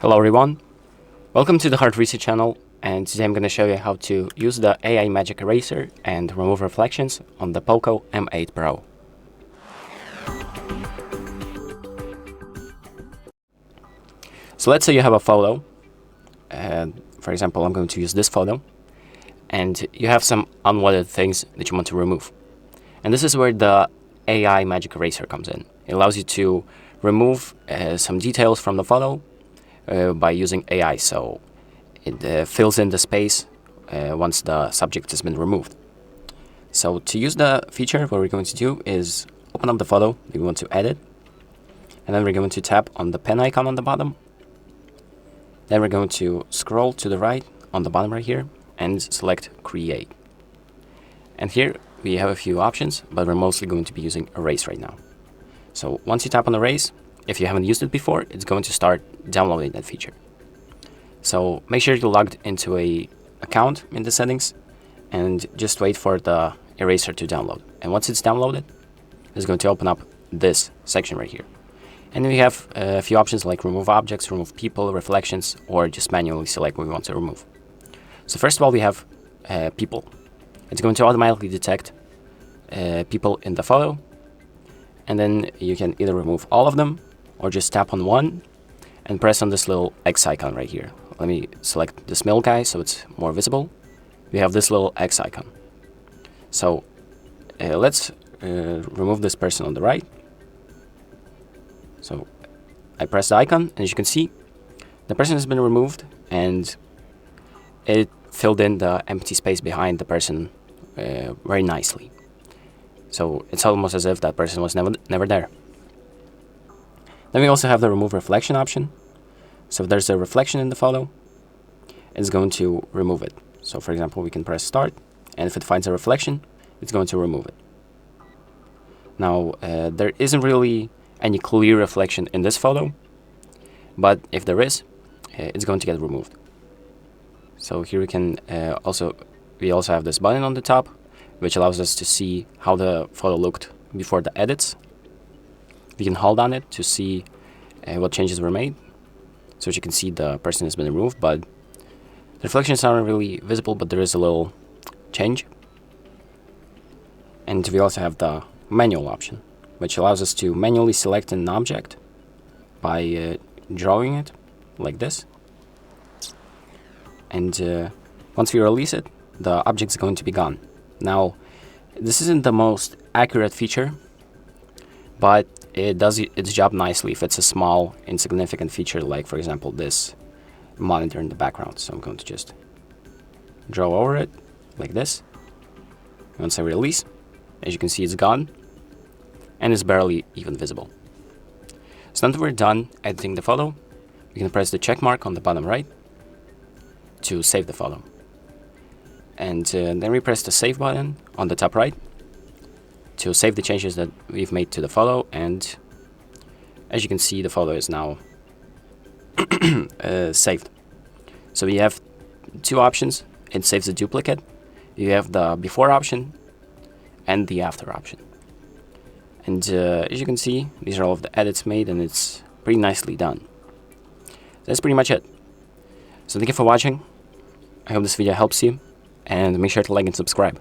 Hello everyone, welcome to the HardReset channel, and today I'm going to show you how to use the AI Magic Eraser and remove reflections on the POCO M8 Pro. So let's say you have a photo, for example I'm going to use this photo, and you have some unwanted things that you want to remove. And this is where the AI Magic Eraser comes in. It allows you to remove some details from the photo by using AI, so it fills in the space once the subject has been removed. So to use the feature, what we're going to do is open up the photo we want to edit, and then we're going to tap on the pen icon on the bottom. Then we're going to scroll to the right on the bottom right here and select Create. And here we have a few options, but we're mostly going to be using Erase right now. So once you tap on Erase, if you haven't used it before, it's going to start downloading that feature. So make sure you're logged into an account in the settings and just wait for the eraser to download. And once it's downloaded, it's going to open up this section right here. And we have a few options like remove objects, remove people, reflections, or just manually select what we want to remove. So first of all, we have people. It's going to automatically detect people in the photo. And then you can either remove all of them or just tap on one and press on this little X icon right here. Let me select this middle guy so it's more visible. We have this little X icon. So let's remove this person on the right. So I press the icon, and as you can see, the person has been removed and it filled in the empty space behind the person very nicely. So it's almost as if that person was never there. Then we also have the remove reflection option. So if there's a reflection in the photo, it's going to remove it. So for example, we can press start, and if it finds a reflection, it's going to remove it. Now, there isn't really any clear reflection in this photo, but if there is, it's going to get removed. So here we can we also have this button on the top, which allows us to see how the photo looked before the edits. We can hold on it to see what changes were made. So as you can see, the person has been removed, but the reflections aren't really visible, but there is a little change. And we also have the manual option, which allows us to manually select an object by drawing it like this. And once we release it, the object is going to be gone. Now, this isn't the most accurate feature, but it does its job nicely if it's a small, insignificant feature, like, for example, this monitor in the background. So I'm going to just draw over it like this. Once I release, as you can see, it's gone, and it's barely even visible. So now that we're done editing the photo, we can press the check mark on the bottom right to save the photo. And then we press the save button on the top right to save the changes that we've made to the photo. And as you can see, the photo is now saved. So we have two options. It saves a duplicate. You have the before option and the after option. And as you can see, these are all of the edits made, and it's pretty nicely done. That's pretty much it. So thank you for watching. I hope this video helps you, and make sure to like and subscribe.